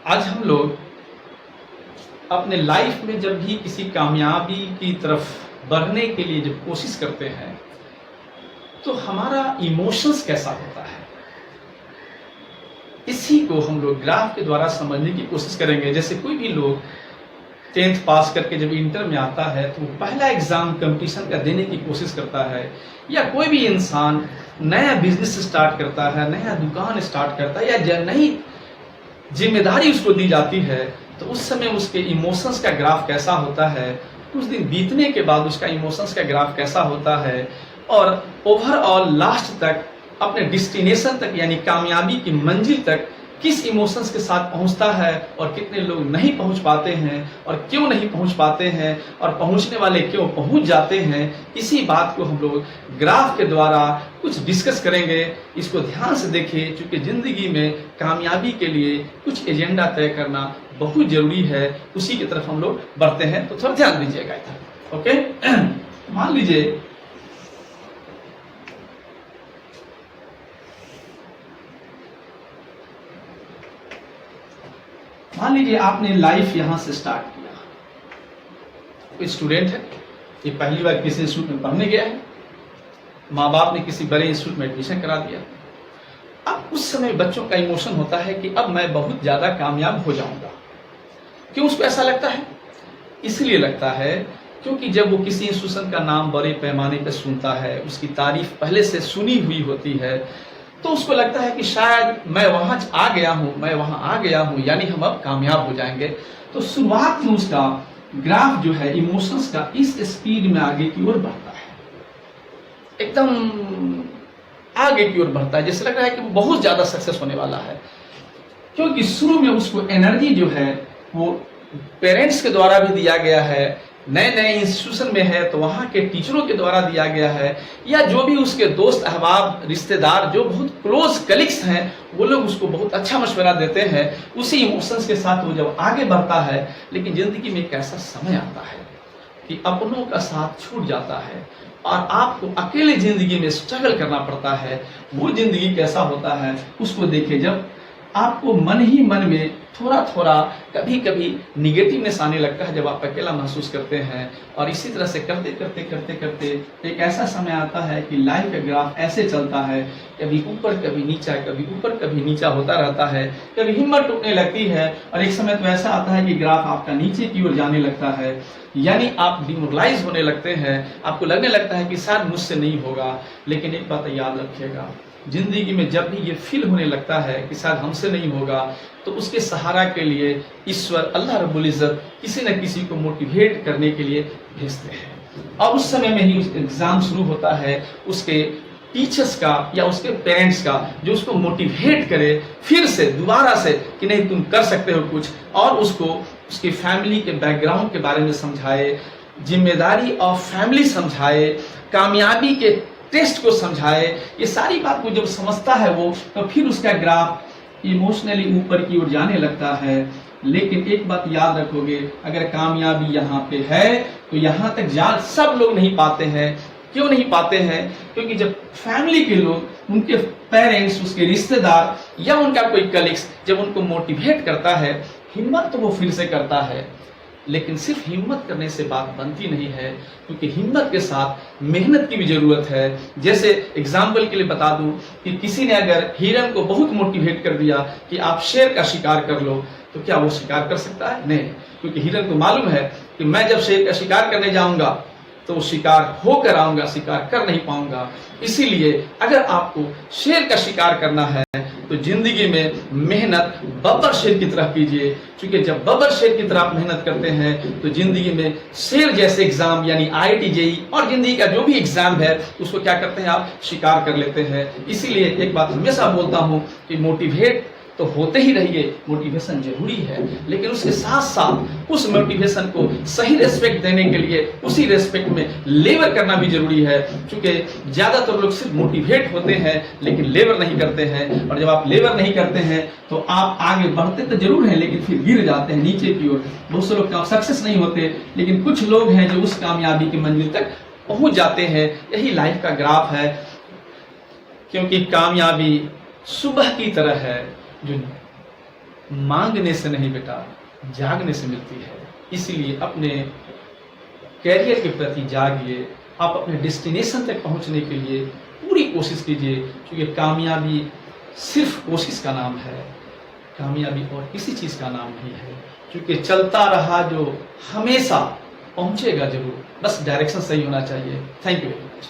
आज हम लोग अपने लाइफ में जब भी किसी कामयाबी की तरफ बढ़ने के लिए जब कोशिश करते हैं तो हमारा इमोशंस कैसा होता है, इसी को हम लोग ग्राफ के द्वारा समझने की कोशिश करेंगे। जैसे कोई भी लोग 10th पास करके जब इंटर में आता है तो वो पहला एग्जाम कंपटीशन का देने की कोशिश करता है, या कोई भी इंसान नया बिजनेस स्टार्ट करता है, नया दुकान स्टार्ट करता है, या नई जिम्मेदारी उसको दी जाती है, तो उस समय उसके इमोशंस का ग्राफ कैसा होता है, कुछ दिन बीतने के बाद उसका इमोशंस का ग्राफ कैसा होता है, और ओवरऑल लास्ट तक अपने डेस्टिनेशन तक यानी कामयाबी की मंजिल तक किस इमोशंस के साथ पहुंचता है, और कितने लोग नहीं पहुंच पाते हैं और क्यों नहीं पहुंच पाते हैं, और पहुंचने वाले क्यों पहुंच जाते हैं, इसी बात को हम लोग ग्राफ के द्वारा कुछ डिस्कस करेंगे। इसको ध्यान से देखिए, क्योंकि जिंदगी में कामयाबी के लिए कुछ एजेंडा तय करना बहुत जरूरी है, उसी की तरफ हम लोग बढ़ते हैं। तो थोड़ा ध्यान दीजिएगा इधर। ओके, मान लीजिए आपने लाइफ यहां से स्टार्ट किया। कोई स्टूडेंट है, ये पहली बार किसी इंस्टीट्यूट में पढ़ने गया है, माँ बाप ने किसी बड़े इंस्टीट्यूट में एडमिशन करा दिया। अब उस समय बच्चों का इमोशन होता है कि अब मैं बहुत ज्यादा कामयाब हो जाऊंगा। क्यों उसको ऐसा लगता है? इसलिए लगता है क्योंकि जब वो किसी इंस्टीट्यूशन का नाम बड़े पैमाने पर सुनता है, उसकी तारीफ पहले से सुनी हुई होती है, तो उसको लगता है कि शायद मैं वहां आ गया हूं, यानी हम अब कामयाब हो जाएंगे। तो शुरुआत में उसका ग्राफ जो है इमोशंस का इस स्पीड में आगे की ओर बढ़ता है, एकदम आगे की ओर बढ़ता है, जैसे लग रहा है कि वो बहुत ज्यादा सक्सेस होने वाला है। क्योंकि शुरू में उसको एनर्जी जो है वो पेरेंट्स के द्वारा भी दिया गया है, नए नए इंस्टीट्यूशन में है तो वहाँ के टीचरों के द्वारा दिया गया है, या जो भी उसके दोस्त अहबाब रिश्तेदार जो बहुत क्लोज कलीग्स हैं वो लोग उसको बहुत अच्छा मशवरा देते हैं। उसी इमोशंस के साथ वो जब आगे बढ़ता है, लेकिन जिंदगी में एक ऐसा समय आता है कि अपनों का साथ छूट जाता है और आपको अकेले जिंदगी में स्ट्रगल करना पड़ता है। वो जिंदगी कैसा होता है उसको देखिए, जब आपको मन ही मन में थोड़ा थोड़ा कभी कभी निगेटिवनेस आने लगता है, जब आप अकेला महसूस करते हैं। और इसी तरह से करते करते करते करते एक ऐसा समय आता है कि लाइफ का ग्राफ ऐसे चलता है, कभी ऊपर कभी नीचा, कभी ऊपर कभी नीचा होता रहता है, कभी हिम्मत टूटने लगती है, और एक समय तो ऐसा आता है कि ग्राफ आपका नीचे की ओर जाने लगता है, यानी आप डिमोरलाइज होने लगते हैं, आपको लगने लगता है कि शायद मुझसे नहीं होगा। लेकिन एक बात याद रखिएगा, जिंदगी में जब भी ये फील होने लगता है कि शायद हमसे नहीं होगा, तो उसके सहारा के लिए ईश्वर अल्लाह रब्बुल इज़्ज़त किसी न किसी को मोटिवेट करने के लिए भेजते हैं। और उस समय में ही उस एग्जाम शुरू होता है उसके टीचर्स का या उसके पेरेंट्स का, जो उसको मोटिवेट करे फिर से दोबारा से कि नहीं तुम कर सकते हो कुछ, और उसको उसकी फैमिली के बैकग्राउंड के बारे में समझाए, जिम्मेदारी ऑफ फैमिली समझाए, कामयाबी के टेस्ट को समझाए। ये सारी बात को जब समझता है वो, तो फिर उसका ग्राफ इमोशनली ऊपर की ओर जाने लगता है। लेकिन एक बात याद रखोगे, अगर कामयाबी यहाँ पे है तो यहाँ तक जा सब लोग नहीं पाते हैं। क्यों नहीं पाते हैं? क्योंकि जब फैमिली के लोग, उनके पेरेंट्स, उसके रिश्तेदार या उनका कोई कलीग्स जब उनको मोटिवेट करता है, हिम्मत तो वो फिर से करता है, लेकिन सिर्फ हिम्मत करने से बात बनती नहीं है, क्योंकि हिम्मत के साथ मेहनत की भी जरूरत है। जैसे एग्जाम्पल के लिए बता दूं कि किसी ने अगर हिरन को बहुत मोटिवेट कर दिया कि आप शेर का शिकार कर लो, तो क्या वो शिकार कर सकता है? नहीं, क्योंकि हिरन को मालूम है कि मैं जब शेर का शिकार करने जाऊंगा तो शिकार होकर आऊंगा, शिकार कर नहीं पाऊंगा। इसीलिए अगर आपको शेर का शिकार करना है तो जिंदगी में मेहनत बब्बर शेर की तरह कीजिए, क्योंकि जब बब्बर शेर की तरह आप मेहनत करते हैं तो जिंदगी में शेर जैसे एग्जाम यानी IIT JEE और जिंदगी का जो भी एग्जाम है उसको क्या करते हैं, आप शिकार कर लेते हैं। इसीलिए एक बात हमेशा बोलता हूं कि मोटिवेट तो होते ही रहिए, मोटिवेशन जरूरी है, लेकिन उसके साथ साथ उस मोटिवेशन को सही रेस्पेक्ट देने के लिए उसी रेस्पेक्ट में लेबर करना भी जरूरी है। क्योंकि ज्यादातर लोग सिर्फ मोटिवेट होते हैं लेकिन लेबर नहीं करते हैं, और जब आप लेबर नहीं करते हैं तो आप आगे बढ़ते तो जरूर हैं लेकिन फिर गिर जाते हैं नीचे की ओर। बहुत से लोग सक्सेस नहीं होते, लेकिन कुछ लोग हैं जो उस कामयाबी की मंजिल तक पहुंच जाते हैं। यही लाइफ का ग्राफ है, क्योंकि कामयाबी सुबह की तरह है जो मांगने से नहीं बेटा, जागने से मिलती है। इसीलिए अपने कैरियर के प्रति जागिए, आप अपने डेस्टिनेशन तक पहुंचने के लिए पूरी कोशिश कीजिए, क्योंकि कामयाबी सिर्फ कोशिश का नाम है, कामयाबी और किसी चीज़ का नाम नहीं है। क्योंकि चलता रहा जो हमेशा पहुंचेगा जरूर, बस डायरेक्शन सही होना चाहिए। Thank you very much.